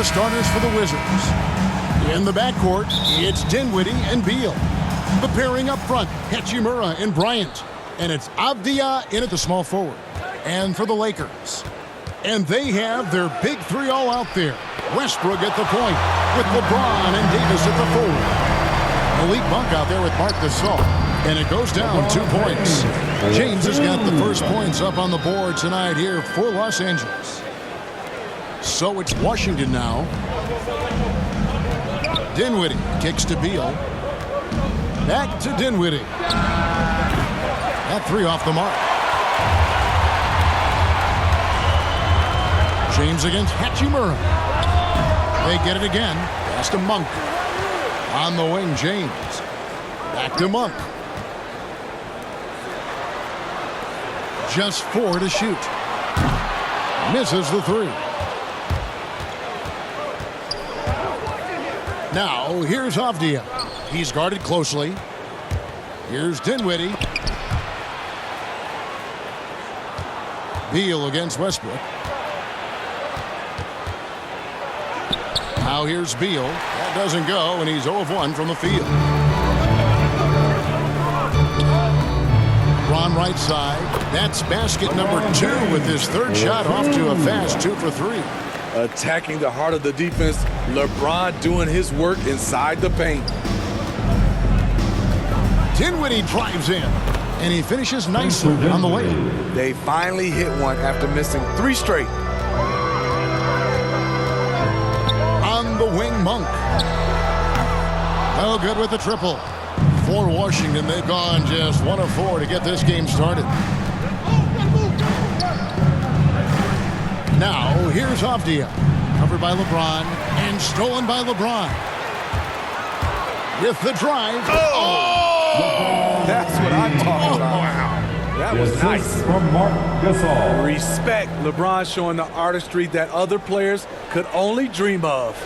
the starters for the Wizards. In the backcourt, it's Dinwiddie and Beal. The pairing up front, Hachimura and Bryant. And it's Avdia in at the small forward. And for the Lakers. And they have their big three all out there. Westbrook at the point with LeBron and Davis at the forward. Elite bunk out there with Marc Gasol. And it goes down 2 points. James has got the first points up on the board tonight here for Los Angeles. So it's Washington now. Dinwiddie kicks to Beal. Back to Dinwiddie. That three off the mark. James against Hachimura. They get it again. Pass to Monk. On the wing, James. Back to Monk. Just 4 to shoot. Misses the three. Now, here's Avdia. He's guarded closely. Here's Dinwiddie. Beal against Westbrook. Now here's Beal. That doesn't go, and he's 0 of 1 from the field. LeBron right side. That's basket number 2 with his third shot off to a fast 2 for 3. Attacking the heart of the defense. LeBron doing his work inside the paint. Dinwiddie drives in, and he finishes nicely on the layup. They finally hit one after missing 3 straight. On the wing, Monk. No good with the triple. For Washington, they've gone just 1 of 4 to get this game started. Now, here's Avdia. Covered by LeBron and stolen by LeBron. With the drive. Oh! That's what I'm talking about. Wow. That was nice. From Marc Gasol. Respect. LeBron showing the artistry that other players could only dream of.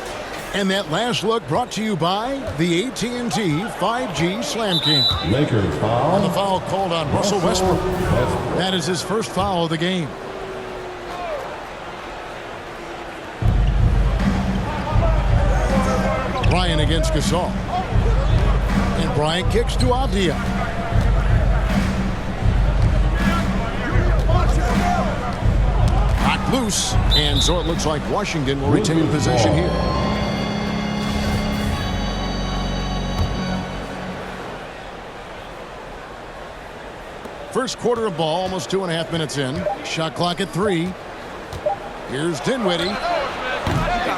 And that last look brought to you by the AT&T 5G Slam Cam. Lakers foul. And the foul called on Russell Westbrook. That is his first foul of the game. Bryant against Gasol. And Bryant kicks to Avdia. Knocked loose. And so it looks like Washington will retain possession here. First quarter of ball, almost 2.5 minutes in. Shot clock at 3. Here's Dinwiddie.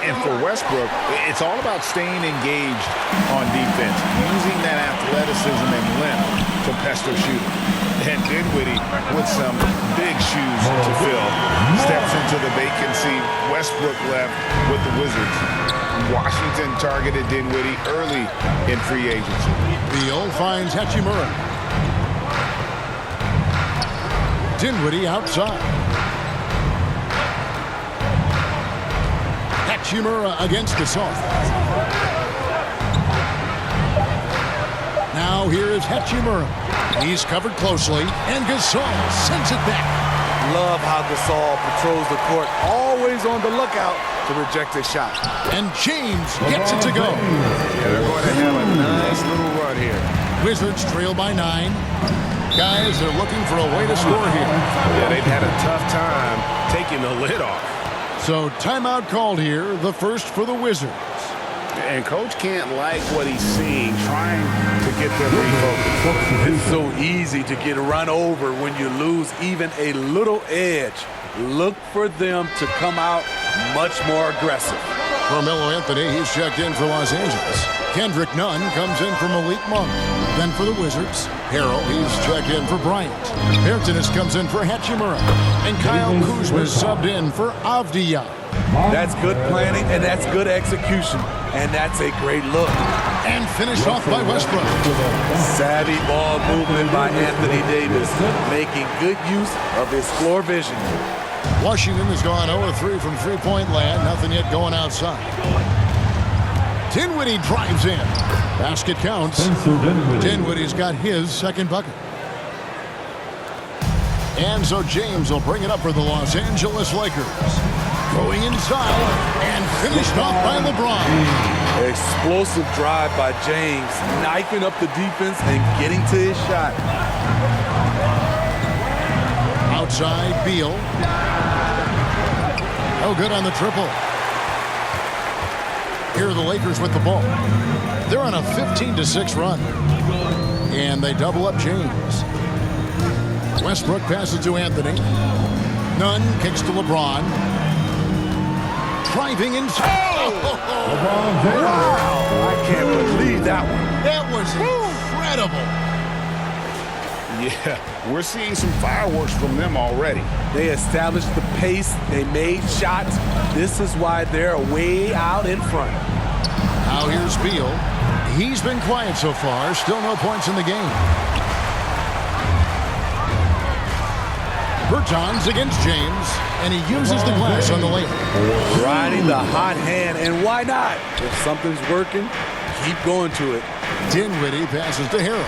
And for Westbrook, it's all about staying engaged on defense, using that athleticism and length to pester shooters. And Dinwiddie, with some big shoes to fill, steps into the vacancy Westbrook left with the Wizards. Washington targeted Dinwiddie early in free agency. Beal finds Hachimura. Dinwiddie outside. Hachimura against Gasol. Now here is Hachimura. He's covered closely, and Gasol sends it back. Love how Gasol patrols the court, always on the lookout to reject a shot. And James gets it to go. Yeah, they're going to have a nice little run here. Wizards trail by 9. Guys are looking for a way to score here. Yeah, they've had a tough time taking the lid off. So timeout called here, the first for the Wizards. And Coach can't like what he's seeing, trying to get them refocused. It's so easy to get run over when you lose even a little edge. Look for them to come out much more aggressive. Carmelo Anthony, he's checked in for Los Angeles. Kendrick Nunn comes in for Malik Monk. Then for the Wizards, Harrell, he's checked in for Bryant. Bertanis comes in for Hachimura. And Kyle Kuzma is subbed in for Avdia. That's good planning, and that's good execution. And that's a great look. And finished off by Westbrook. Savvy ball movement by Anthony Davis, making good use of his floor vision. Washington has gone 0-3 from three-point land. Nothing yet going outside. Dinwiddie drives in. Basket counts. Dinwiddie's got his second bucket. And so James will bring it up for the Los Angeles Lakers. Going inside and finished off by LeBron. Explosive drive by James, knifing up the defense and getting to his shot. Outside, Beal. No good on the triple. Here are the Lakers with the ball. They're on a 15-6 run. And they double up James. Westbrook passes to Anthony. Nunn kicks to LeBron. Driving inside. LeBron Wow! I can't believe that one. That was incredible. Yeah, we're seeing some fireworks from them already. They established the pace. They made shots. This is why they're way out in front. Now here's Beal. He's been quiet so far. Still no points in the game. Bertans against James, and he uses the glass on the layup. Riding the hot hand, and why not? If something's working, keep going to it. Dinwiddie passes to Harrell.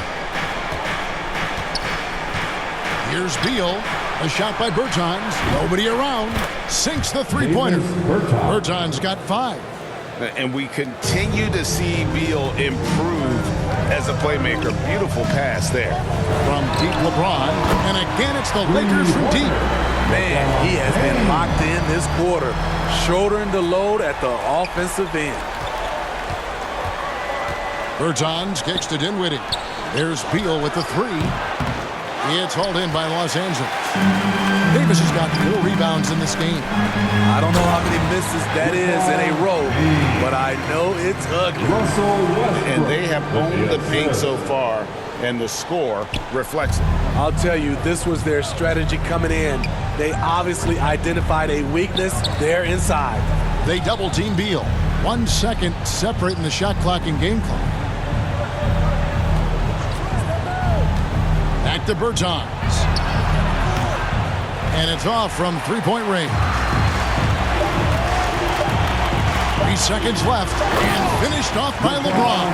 Here's Beal. A shot by Bertans. Nobody around. Sinks the three-pointer. Bertans got 5. And we continue to see Beal improve as a playmaker. Beautiful pass there. From deep LeBron. And again, it's the Lakers from deep. Man, he has been locked in this quarter, shouldering the load at the offensive end. Bertans kicks to Dinwiddie. There's Beal with the 3. It's hauled in by Los Angeles. Davis has got 4 rebounds in this game. I don't know how many misses that is in a row, but I know it's ugly. And they have owned the paint so far, and the score reflects it. I'll tell you, this was their strategy coming in. They obviously identified a weakness there inside. They double-team Beal. 1 second separating the shot clock and game clock. Back to Bertans. And it's off from three-point range. 3 seconds left, and finished off by LeBron.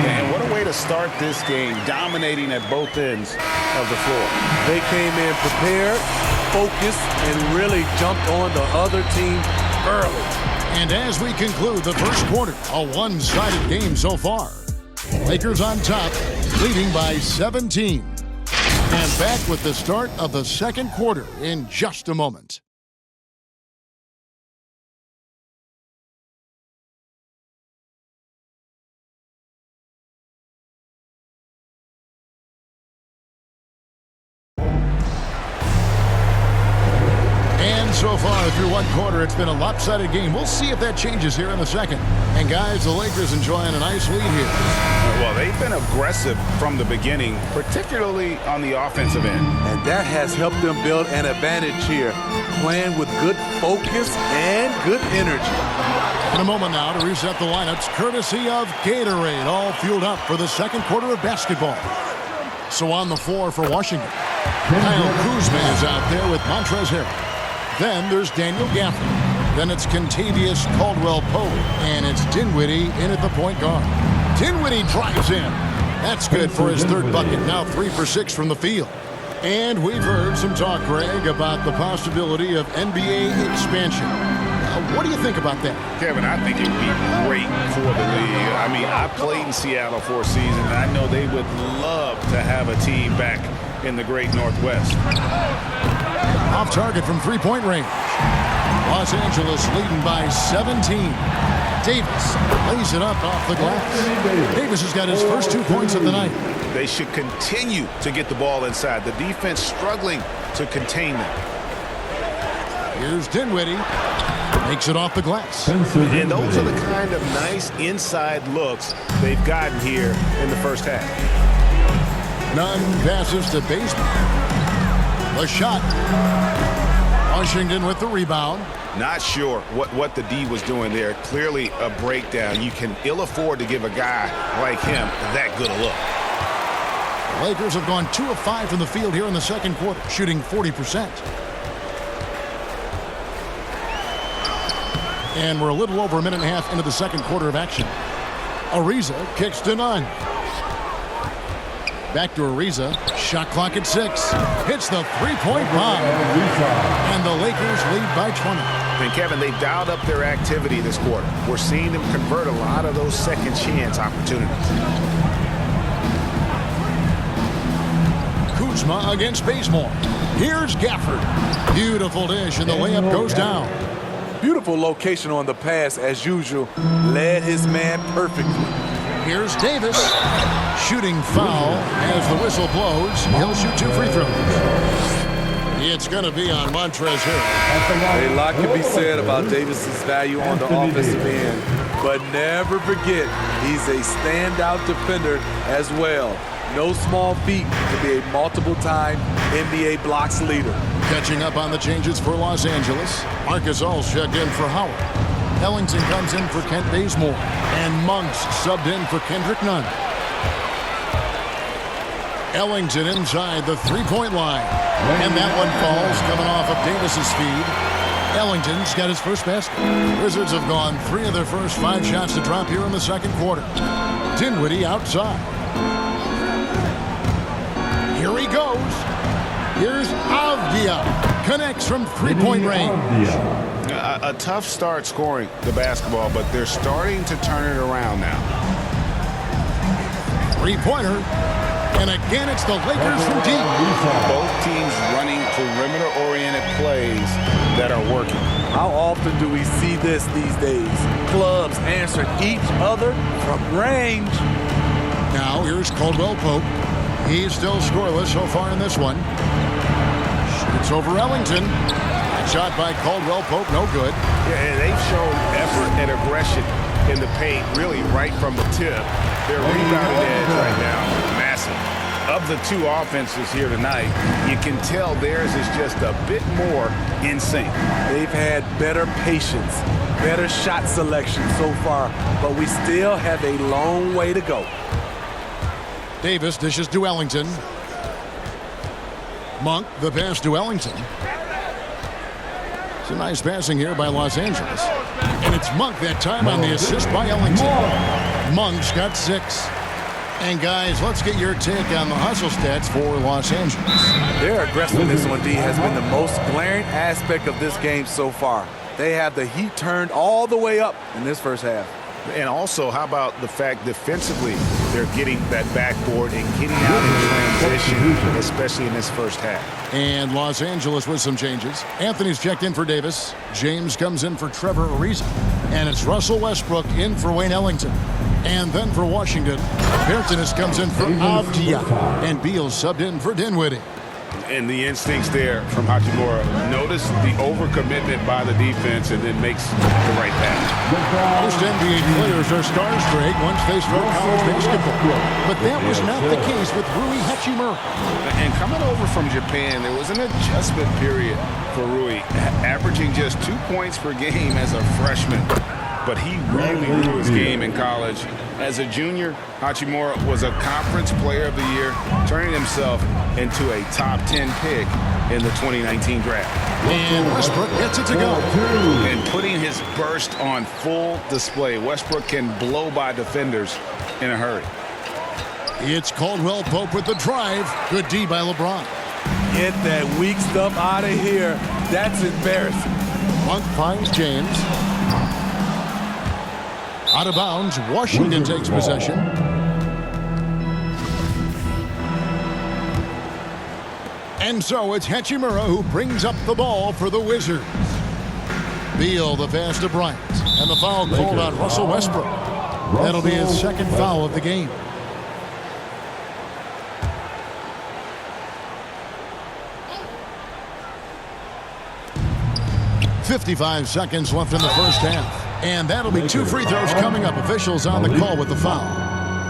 And what a way to start this game, dominating at both ends of the floor. They came in prepared, focused, and really jumped on the other team early. And as we conclude the first quarter, a one-sided game so far. Lakers on top, leading by 17. And back with the start of the second quarter in just a moment. And so far through one quarter, it's been a lopsided game. We'll see if that changes here in the second. And guys, the Lakers enjoying a nice lead here. Well, they've been aggressive from the beginning, particularly on the offensive end. And that has helped them build an advantage here, playing with good focus and good energy. In a moment now to reset the lineups, courtesy of Gatorade, all fueled up for the second quarter of basketball. So on the floor for Washington, Kyle Kuzma is out there with Montrezl Harrell. Then there's Daniel Gafford. Then it's Kentavious Caldwell-Pope. And it's Dinwiddie in at the point guard. Dinwiddie drives in. That's good for his third bucket. Now 3 for 6 from the field. And we've heard some talk, Greg, about the possibility of NBA expansion. What do you think about that? Kevin, I think it would be great for the league. I mean, I played in Seattle for a season, and I know they would love to have a team back in the great Northwest. Off target from three-point range. Los Angeles leading by 17. Davis lays it up off the glass. Davis has got his first 2 points of the night. They should continue to get the ball inside. The defense struggling to contain them. Here's Dinwiddie. Makes it off the glass. And those are the kind of nice inside looks they've gotten here in the first half. Nunn passes to Baseman. A shot. Washington with the rebound. Not sure what the D was doing there. Clearly a breakdown. You can ill afford to give a guy like him that good a look. Lakers have gone 2 of 5 from the field here in the second quarter, shooting 40%. And we're a little over a minute and a half into the second quarter of action. Ariza kicks to Nunn. Back to Ariza. Shot clock at 6. Hits the three-point bomb. And the Lakers lead by 20. And, Kevin, they've dialed up their activity this quarter. We're seeing them convert a lot of those second chance opportunities. Kuzma against Bazemore. Here's Gafford. Beautiful dish, and the layup goes down. Beautiful location on the pass, as usual. Led his man perfectly. Here's Davis. Shooting foul as the whistle blows. He'll shoot 2 free throws. It's going to be on Montrezl Harrell. A lot can be said about Davis's value on the offensive end, but never forget he's a standout defender as well. No small feat to be a multiple-time NBA blocks leader. Catching up on the changes for Los Angeles. Marcus All's checked in for Howard. Ellington comes in for Kent Bazemore. And Monks subbed in for Kendrick Nunn. Ellington inside the three-point line. And that one falls coming off of Davis's feed. Ellington's got his first basket. Wizards have gone 3 of their first 5 shots to drop here in the second quarter. Dinwiddie outside. Here he goes. Here's Avdia. Connects from three-point range. A tough start scoring the basketball, but they're starting to turn it around now. Three-pointer. And again, it's the Lakers from deep. Both teams running perimeter-oriented plays that are working. How often do we see this these days? Clubs answering each other from range. Now, here's Caldwell Pope. He's still scoreless so far in this one. Shoots over Ellington. That shot by Caldwell Pope, no good. Yeah, and they've shown effort and aggression in the paint, really right from the tip. Their rebounding edge right now, massive. Of the 2 offenses here tonight, you can tell theirs is just a bit more in sync. They've had better patience, better shot selection so far, but we still have a long way to go. Davis dishes to Ellington. Monk, the pass to Ellington. It's a nice passing here by Los Angeles. And it's Monk that time on the assist by Ellington. Monk's got 6. And guys, let's get your take on the hustle stats for Los Angeles. Their aggressiveness on D has been the most glaring aspect of this game so far. They have the heat turned all the way up in this first half. And also, how about the fact defensively they're getting that backboard and getting out in transition, especially in this first half. And Los Angeles with some changes. Anthony's checked in for Davis. James comes in for Trevor Ariza. And it's Russell Westbrook in for Wayne Ellington. And then for Washington, Bertans comes in for Avdia. And Beal subbed in for Dinwiddie. And the instincts there from Hachimura. Notice the overcommitment by the defense and then makes the right pass. Most NBA players are starstruck once they start college basketball. But that was not the case with Rui Hachimura. And coming over from Japan, there was an adjustment period for Rui, averaging just 2 points per game as a freshman. But he really grew his game in college. As a junior, Hachimura was a conference player of the year, turning himself into a top 10 pick in the 2019 draft. And Westbrook gets it to go. And putting his burst on full display. Westbrook can blow by defenders in a hurry. It's Caldwell Pope with the drive. Good D by LeBron. Get that weak stuff out of here. That's embarrassing. Monk finds James. Out of bounds, Washington takes possession. And so it's Hachimura who brings up the ball for the Wizards. Beal the pass to Bryant. And the foul called on Russell Westbrook. That'll be his second foul of the game. .55 seconds left in the first half. And that'll be 2 free throws coming up. Officials on the call with the foul.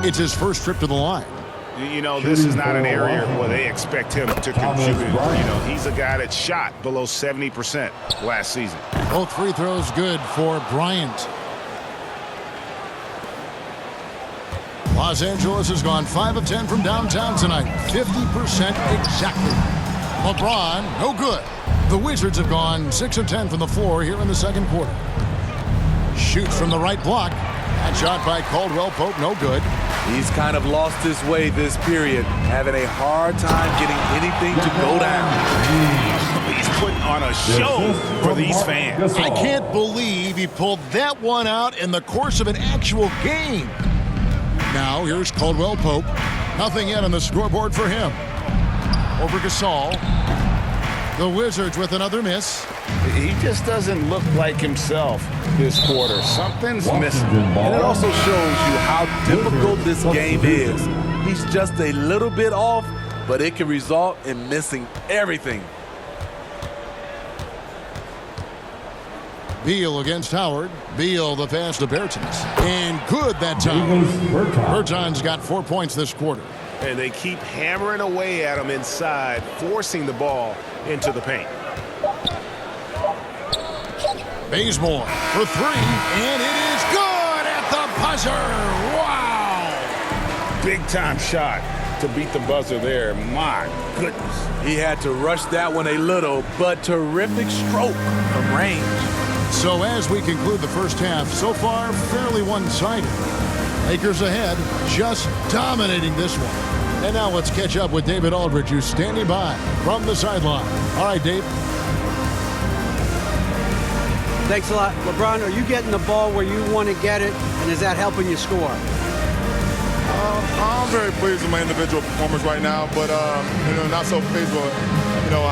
It's his first trip to the line. You know, this is not an area where they expect him to contribute. You know, he's a guy that shot below 70% last season. Both free throws good for Bryant. Los Angeles has gone 5 of 10 from downtown tonight. 50% exactly. LeBron, no good. The Wizards have gone 6 of 10 from the floor here in the second quarter. Shoots from the right block. That shot by Caldwell Pope, no good. He's kind of lost his way this period, having a hard time getting anything to go down. He's putting on a show for these fans. I can't believe he pulled that one out in the course of an actual game. Now here's Caldwell Pope. Nothing yet on the scoreboard for him. Over Gasol. The Wizards with another miss. He just doesn't look like himself this quarter. Something's missing. And it also shows you how difficult this game is. He's just a little bit off, but it can result in missing everything. Beal against Howard. Beal the pass to Bertans. And good that time. Bertans got 4 points this quarter. And they keep hammering away at him inside, forcing the ball into the paint. Bazemore for three, and it is good at the buzzer. Wow! Big-time shot to beat the buzzer there. My goodness. He had to rush that one a little, but terrific stroke from range. So as we conclude the first half, so far fairly one-sided. Lakers ahead, just dominating this one. And now let's catch up with David Aldridge, who's standing by from the sideline. All right, Dave. Thanks a lot. LeBron, are you getting the ball where you want to get it, and is that helping you score? I'm very pleased with my individual performance right now, but not so pleased with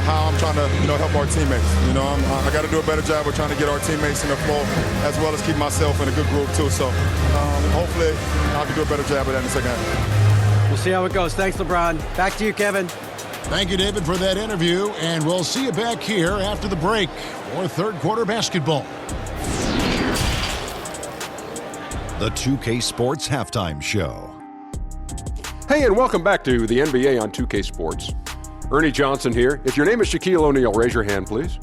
how I'm trying to help our teammates. I got to do a better job of trying to get our teammates in the flow, as well as keep myself in a good group too. So hopefully I can do a better job of that in the second half. We'll see how it goes. Thanks, LeBron. Back to you, Kevin. Thank you, David, for that interview, and we'll see you back here after the break for third quarter basketball. The 2K Sports Halftime Show. Hey, and welcome back to the NBA on 2K Sports. Ernie Johnson here. If your name is Shaquille O'Neal, raise your hand, please.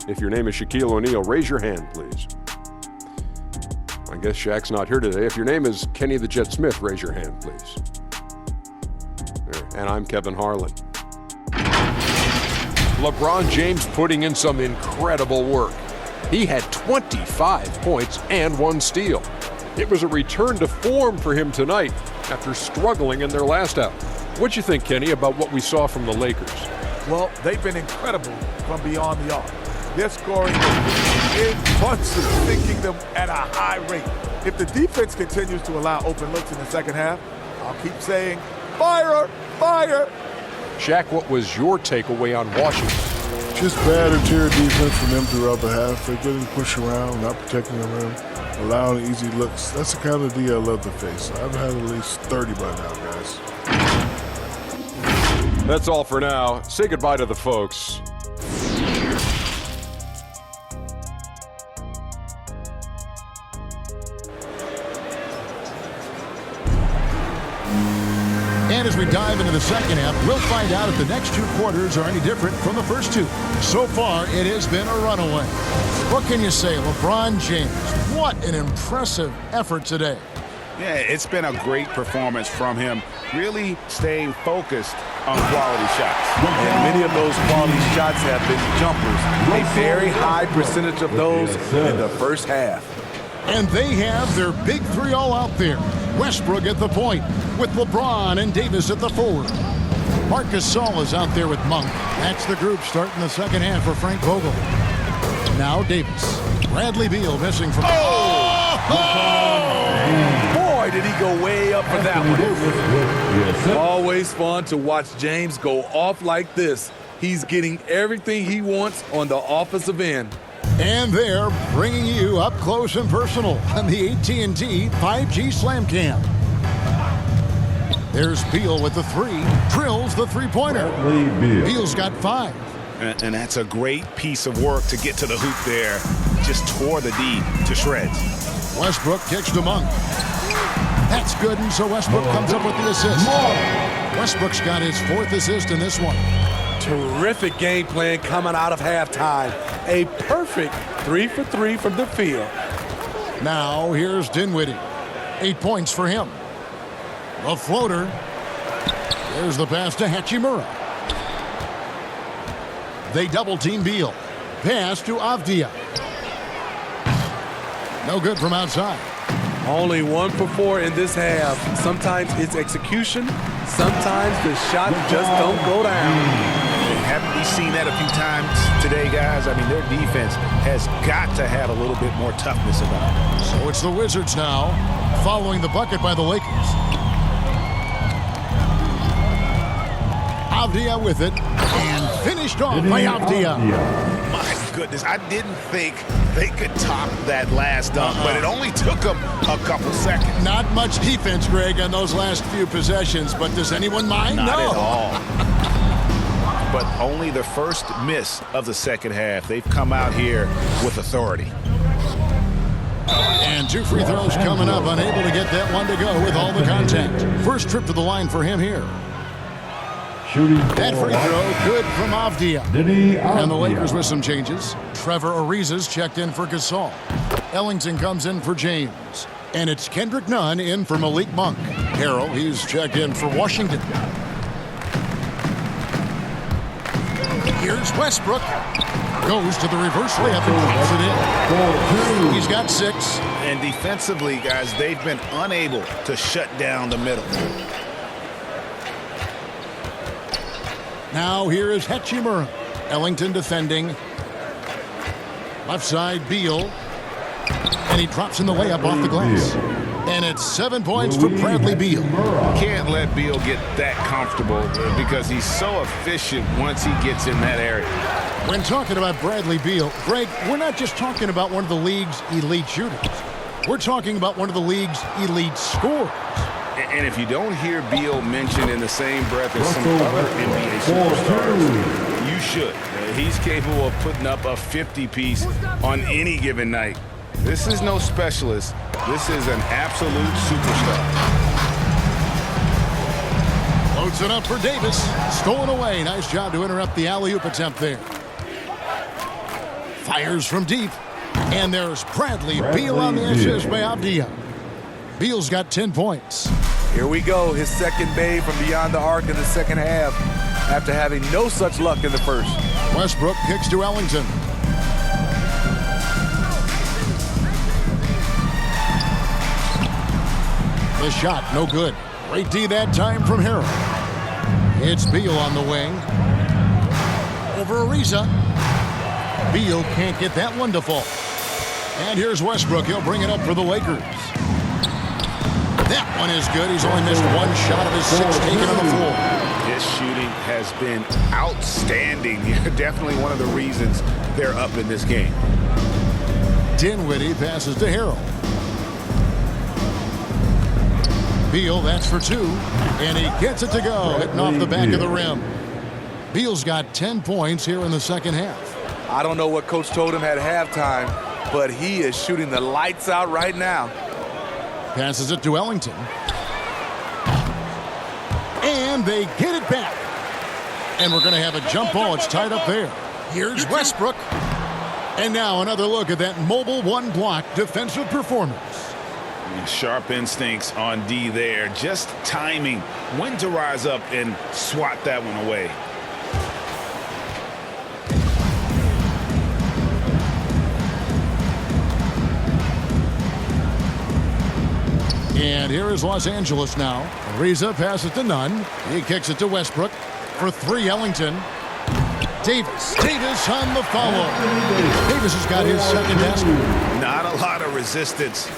If your name is Shaquille O'Neal, raise your hand, please. I guess Shaq's not here today. If your name is Kenny the Jet Smith, raise your hand, please. There. And I'm Kevin Harlan. LeBron James putting in some incredible work. He had 25 points and 1 steal. It was a return to form for him tonight after struggling in their last out. What'd you think, Kenny, about what we saw from the Lakers? Well, they've been incredible from beyond the arc. Their scoring in bunches, sinking them at a high rate. If the defense continues to allow open looks in the second half, I'll keep saying, fire, fire. Shaq, what was your takeaway on Washington? Just bad interior defense from them throughout the half. They're getting pushed around, not protecting the rim, allowing easy looks. That's the kind of D I love to face. I've had at least 30 by now, guys. That's all for now. Say goodbye to the folks. And as we dive into the second half, we'll find out if the next 2 quarters are any different from the first 2. So far, it has been a runaway. What can you say, LeBron James? What an impressive effort today. Yeah, it's been a great performance from him, really staying focused on quality shots. And many of those quality shots have been jumpers. A very high percentage of those in the first half. And they have their big 3 all out there. Westbrook at the point with LeBron and Davis at the forward. Marc Gasol is out there with Monk. That's the group starting the second half for Frank Vogel. Now Davis. Bradley Beal missing from... Boy, did he go way up for that one. Always fun to watch James go off like this. He's getting everything he wants on the offensive end. And they're bringing you up close and personal on the AT&T 5G Slam Cam. There's Beal with the 3, drills the three-pointer. Beal's got 5. And that's a great piece of work to get to the hoop there. Just tore the D to shreds. Westbrook kicks to Monk. That's good, and so Westbrook comes up with the assist. Westbrook's got his 4th assist in this one. Terrific game plan coming out of halftime. A perfect 3 for 3 from the field. Now here's Dinwiddie. 8 points for him. The floater. There's the pass to Hachimura. They double team Beal. Pass to Avdia. No good from outside. Only 1 for 4 in this half. Sometimes it's execution. Sometimes the shots just don't go down. Haven't we seen that a few times today, guys? I mean, their defense has got to have a little bit more toughness about it. So it's the Wizards now, following the bucket by the Lakers. Avdia with it, and finished off by Avdia. My goodness, I didn't think they could top that last dunk, but it only took them a couple seconds. Not much defense, Greg, on those last few possessions, but does anyone mind? Not No. at all. But only the first miss of the second half. They've come out here with authority. And 2 free throws coming up, unable to get that one to go with all the contact. First trip to the line for him here. That free throw good from Avdia. And the Lakers with some changes. Trevor Ariza's checked in for Gasol. Ellington comes in for James. And it's Kendrick Nunn in for Malik Monk. Harrell, he's checked in for Washington. Here's Westbrook. Goes to the reverse layup and drops it in. He's got 6. And defensively, guys, they've been unable to shut down the middle. Now here is Hachimura. Ellington defending. Left side, Beal. And he drops in the layup off the glass. And it's 7 points for Bradley Beal. Can't let Beal get that comfortable because he's so efficient once he gets in that area. When talking about Bradley Beal, Greg, we're not just talking about one of the league's elite shooters. We're talking about one of the league's elite scorers. And if you don't hear Beal mentioned in the same breath as some other NBA superstars, you should. He's capable of putting up a 50-piece on any given night. This is no specialist. This is an absolute superstar. Loads it up for Davis. Stolen away. Nice job to interrupt the alley-oop attempt there. Fires from deep. And there's Bradley Beal on the assist by Avdia. Beal's got 10 points. Here we go. His second bay from beyond the arc in the second half after having no such luck in the first. Westbrook kicks to Ellington. The shot, no good. Great D that time from Harrell. It's Beal on the wing. Over Ariza. Beal can't get that one to fall. And here's Westbrook. He'll bring it up for the Lakers. That one is good. He's only missed one shot of his 6 taken on the floor. His shooting has been outstanding. Definitely one of the reasons they're up in this game. Dinwiddie passes to Harrell. Beal, that's for 2. And he gets it to go, hitting off the back of the rim. Beal's got 10 points here in the second half. I don't know what Coach told him at halftime, but he is shooting the lights out right now. Passes it to Ellington. And they get it back. And we're going to have a jump ball. It's tied up there. Here's Westbrook. And now another look at that mobile one-block defensive performance. Sharp instincts on D there. Just timing when to rise up and swat that one away. And here is Los Angeles now. Ariza passes to Nunn. He kicks it to Westbrook. For 3, Ellington. Davis. Davis on the follow. Davis has got his second basket. Not a lot of resistance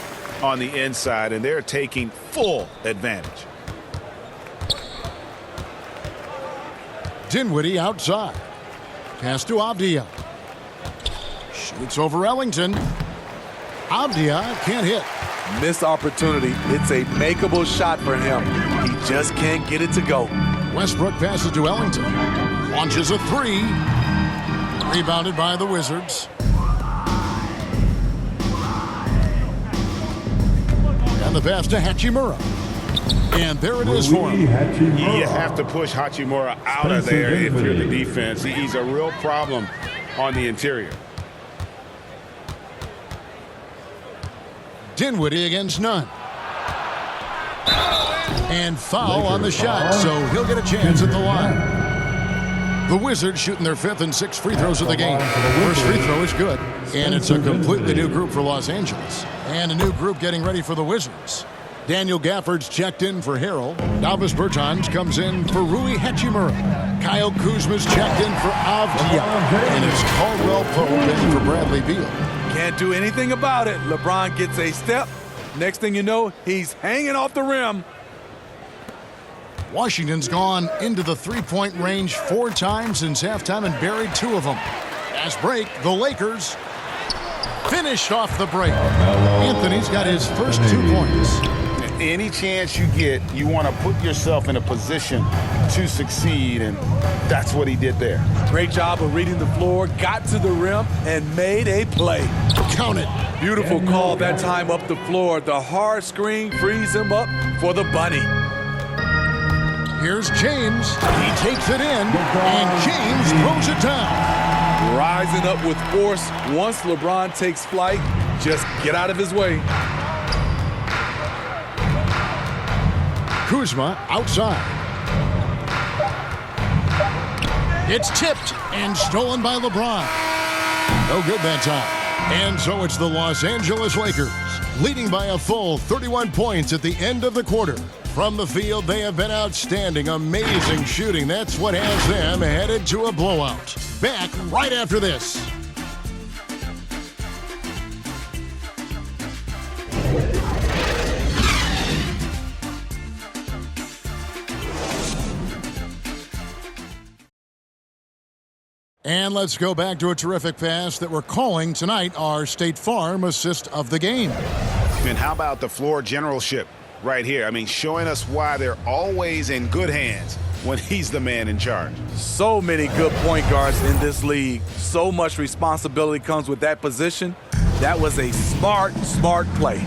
on the inside, and they're taking full advantage. Dinwiddie outside. Pass to Avdia. Shoots over Ellington. Avdia can't hit. Missed opportunity. It's a makeable shot for him. He just can't get it to go. Westbrook passes to Ellington. Launches a 3. Rebounded by the Wizards. And the pass to Hachimura. And there it is for him. You have to push Hachimura out of there if you're the defense. He's a real problem on the interior. Dinwiddie against Nunn. And foul on the shot, so he'll get a chance at the line. The Wizards shooting their 5th and 6th free throws of the game. First free throw is good. And it's a completely new group for Los Angeles. And a new group getting ready for the Wizards. Daniel Gafford's checked in for Harrell. Davis Bertans comes in for Rui Hachimura. Kyle Kuzma's checked in for Avdia. And it's Caldwell Pope in for Bradley Beal. Can't do anything about it. LeBron gets a step. Next thing you know, he's hanging off the rim. Washington's gone into the three-point range 4 times since halftime and buried 2 of them. Fast break, the Lakers finished off the break. Anthony's got his first 2 points. Any chance you get, you want to put yourself in a position to succeed, and that's what he did there. Great job of reading the floor, got to the rim, and made a play. Count it. Beautiful call that time up the floor. The hard screen frees him up for the bunny. Here's James. He takes it in, and James throws it down. Rising up with force. Once LeBron takes flight, just get out of his way. Kuzma outside. It's tipped and stolen by LeBron. No good that time. And so it's the Los Angeles Lakers, leading by a full 31 points at the end of the quarter. From the field, they have been outstanding. Amazing shooting. That's what has them headed to a blowout. Back right after this. And let's go back to a terrific pass that we're calling tonight our State Farm assist of the game. And how about the floor generalship right here? I mean, showing us why they're always in good hands when he's the man in charge. So many good point guards in this league. So much responsibility comes with that position. That was a smart play.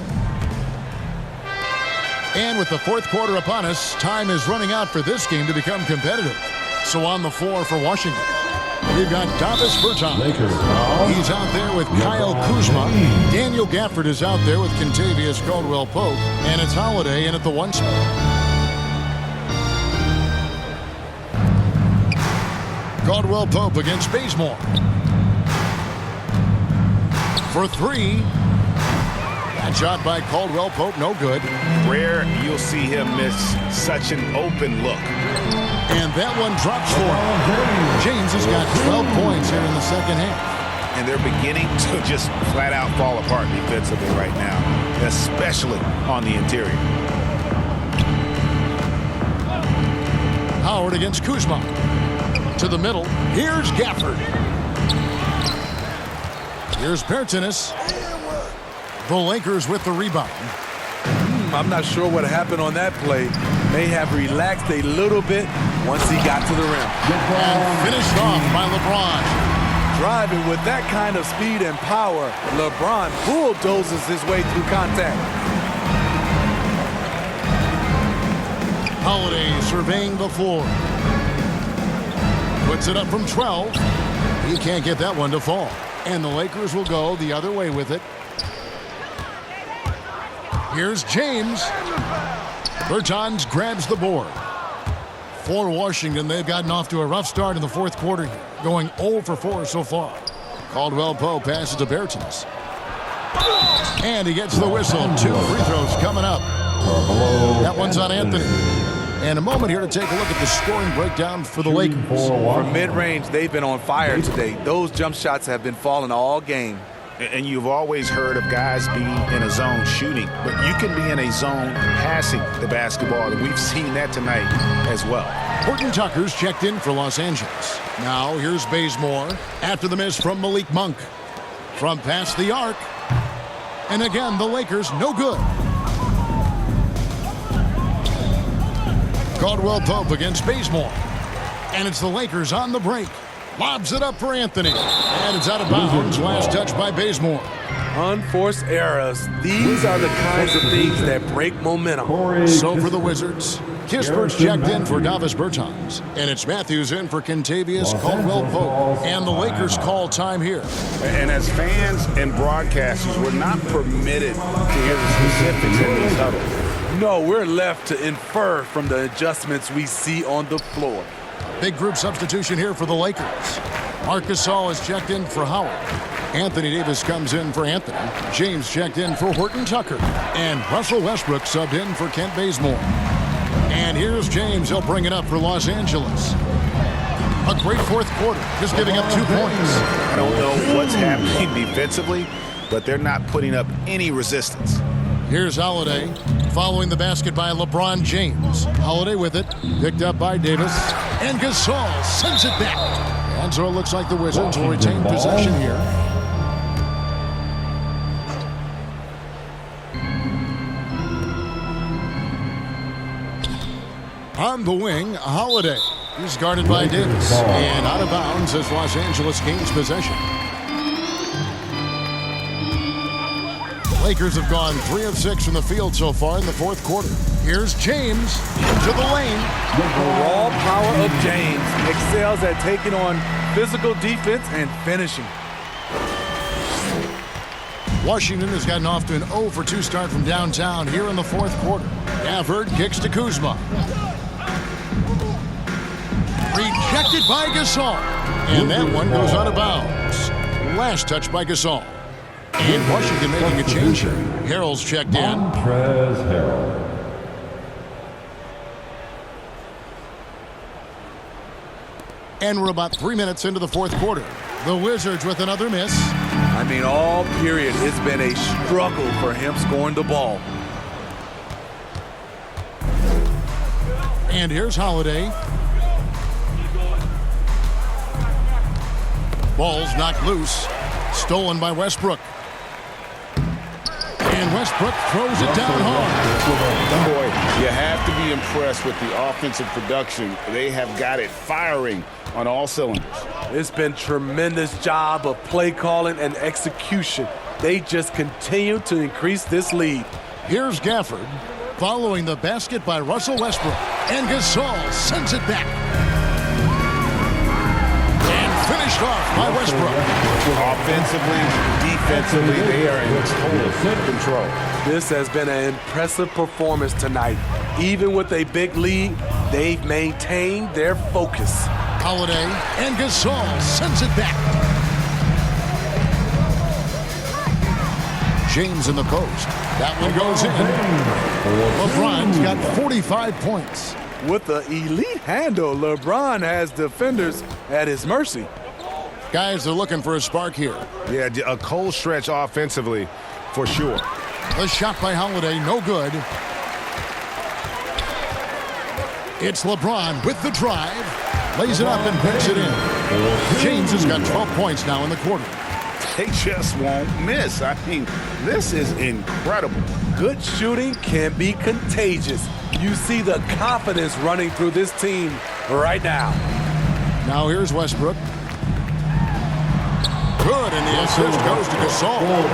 And with the fourth quarter upon us, time is running out for this game to become competitive. So on the floor for Washington, we've got Davis Bertans. He's out there with Kyle Kuzma. Daniel Gafford is out there with Kentavious Caldwell-Pope. And it's Holiday in at the 1 spot. Caldwell-Pope against Bazemore. For 3. That shot by Caldwell-Pope, no good. Rare you'll see him miss such an open look. And that one drops for him. James has got 12 points here in the second half. And they're beginning to just flat out fall apart defensively right now, especially on the interior. Howard against Kuzma. To the middle. Here's Gafford. Here's Bertans. The Lakers with the rebound. I'm not sure what happened on that play. May have relaxed a little bit once he got to the rim. And finished off by LeBron. Driving with that kind of speed and power, LeBron bulldozes his way through contact. Holiday surveying the floor. Puts it up from 12. He can't get that one to fall. And the Lakers will go the other way with it. Here's James. Bertans grabs the board. For Washington, they've gotten off to a rough start in the fourth quarter here, going 0 for 4 so far. Caldwell-Pope passes to Bertans. And he gets the whistle. 2 free throws coming up. That one's on Anthony. And a moment here to take a look at the scoring breakdown for the Lakers. From mid-range, they've been on fire today. Those jump shots have been falling all game. And you've always heard of guys being in a zone shooting, but you can be in a zone passing the basketball, and we've seen that tonight as well. Horton Tucker's checked in for Los Angeles. Now here's Bazemore after the miss from Malik Monk. From past the arc. And again, the Lakers no good. Caldwell-Pope against Bazemore. And it's the Lakers on the break. Lobs it up for Anthony. And it's out of bounds. Last touch by Bazemore. Unforced errors. These are the kinds of things that break momentum. So for the Wizards, Kispert's checked in for Davis Bertans. And it's Matthews in for Kentavious Caldwell-Pope. And the Lakers call time here. And as fans and broadcasters, we're not permitted to hear the specifics in these huddles. No, we're left to infer from the adjustments we see on the floor. Big group substitution here for the Lakers. Marc Gasol is checked in for Howard. Anthony Davis comes in for Anthony. James checked in for Horton Tucker. And Russell Westbrook subbed in for Kent Bazemore. And here's James. He'll bring it up for Los Angeles. A great fourth quarter, just giving up 2 points. I don't know what's happening defensively, but they're not putting up any resistance. Here's Holiday, following the basket by LeBron James. Holiday with it, picked up by Davis. And Gasol sends it back. And so it looks like the Wizards will retain possession here. On the wing, Holiday. He's guarded by Davis. And out of bounds as Los Angeles gains possession. Lakers have gone 3 of 6 from the field so far in the fourth quarter. Here's James into the lane. The raw power of James excels at taking on physical defense and finishing. Washington has gotten off to an 0 for 2 start from downtown here in the fourth quarter. Gafford kicks to Kuzma. Rejected by Gasol. And that one goes out of bounds. Last touch by Gasol. And Washington making a change here. Harrell's checked in. Montrezl Harrell. And we're about 3 minutes into the fourth quarter. The Wizards with another miss. I mean, all period, it's been a struggle for him scoring the ball. And here's Holiday. Ball's knocked loose. Stolen by Westbrook. And Westbrook throws it down hard. Boy, you have to be impressed with the offensive production. They have got it firing on all cylinders. It's been tremendous job of play calling and execution. They just continue to increase this lead. Here's Gafford, following the basket by Russell Westbrook. And Gasol sends it back. And finished off by Westbrook. Offensively, defensively, they are in total control. This has been an impressive performance tonight. Even with a big lead, they've maintained their focus. Holiday and Gasol sends it back. James in the post. That one goes in. LeBron's got 45 points. With the elite handle, LeBron has defenders at his mercy. Guys are looking for a spark here. Yeah, a cold stretch offensively, for sure. The shot by Holiday, no good. It's LeBron with the drive. Lays it up and puts it in. James has got 12 points now in the quarter. They just won't miss. I mean, this is incredible. Good shooting can be contagious. You see the confidence running through this team right now. Now here's Westbrook. Good, and the assist goes to Gasol.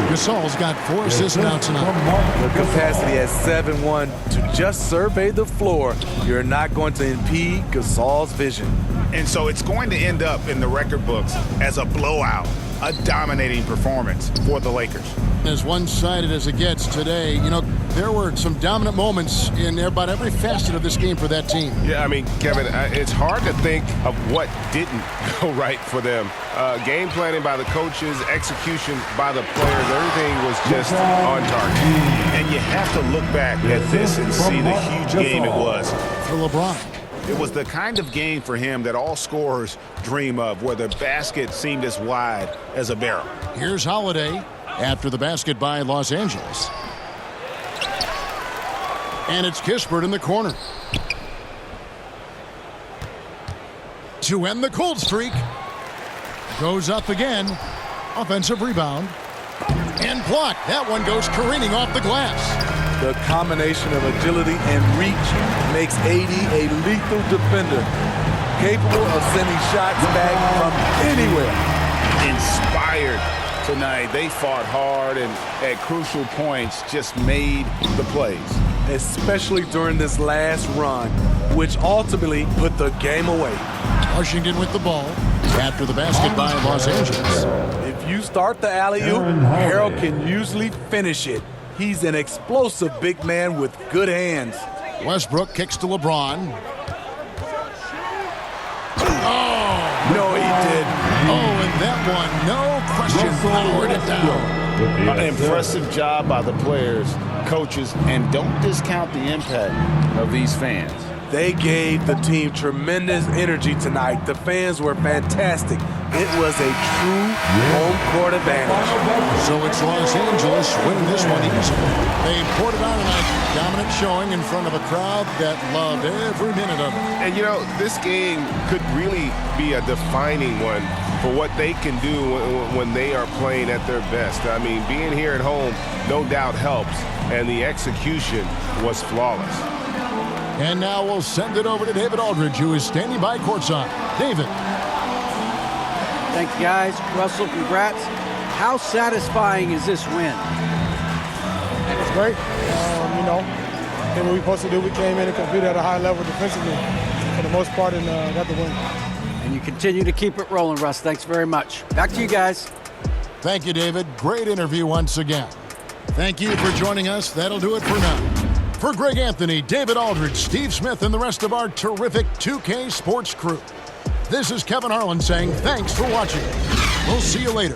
Gasol's got 4 assists now tonight. The capacity at 7-1 to just survey the floor. You're not going to impede Gasol's vision. And so it's going to end up in the record books as a blowout, a dominating performance for the Lakers. As one-sided as it gets today, you know, there were some dominant moments in about every facet of this game for that team. Yeah, I mean, Kevin, it's hard to think of what didn't go right for them. Game planning by the coaches, execution by the players, everything was just on target. And you have to look back at this and see the huge game it was. For LeBron. It was the kind of game for him that all scorers dream of, where the basket seemed as wide as a barrel. Here's Holiday after the basket by Los Angeles. And it's Kispert in the corner. To end the cold streak. Goes up again. Offensive rebound. And blocked. That one goes careening off the glass. The combination of agility and reach makes AD a lethal defender, capable of sending shots back from anywhere. Inspired tonight. They fought hard and at crucial points just made the plays. Especially during this last run, which ultimately put the game away. Washington with the ball after the basket by Los Angeles. If you start the alley-oop, Harrell can usually finish it. He's an explosive big man with good hands. Westbrook kicks to LeBron. Oh! No, he didn't. Oh, and that one, no question powered it down. An impressive job by the players, coaches, and don't discount the impact of these fans. They gave the team tremendous energy tonight. The fans were fantastic. It was a true home court advantage. So it's Los Angeles winning this one easily. They poured it on tonight. Dominant showing in front of a crowd that loved every minute of it. And, you know, this game could really be a defining one for what they can do when they are playing at their best. I mean, being here at home no doubt helps, and the execution was flawless. And now we'll send it over to David Aldridge, who is standing by courtside. David. Thank you, guys. Russell, congrats. How satisfying is this win? It's great. You know, did what we supposed to do. We came in and competed at a high level defensively for the most part and got the win. And you continue to keep it rolling, Russ. Thanks very much. Back to you guys. Thank you, David. Great interview once again. Thank you for joining us. That'll do it for now. For Greg Anthony, David Aldridge, Steve Smith, and the rest of our terrific 2K Sports crew, this is Kevin Harlan saying thanks for watching. We'll see you later.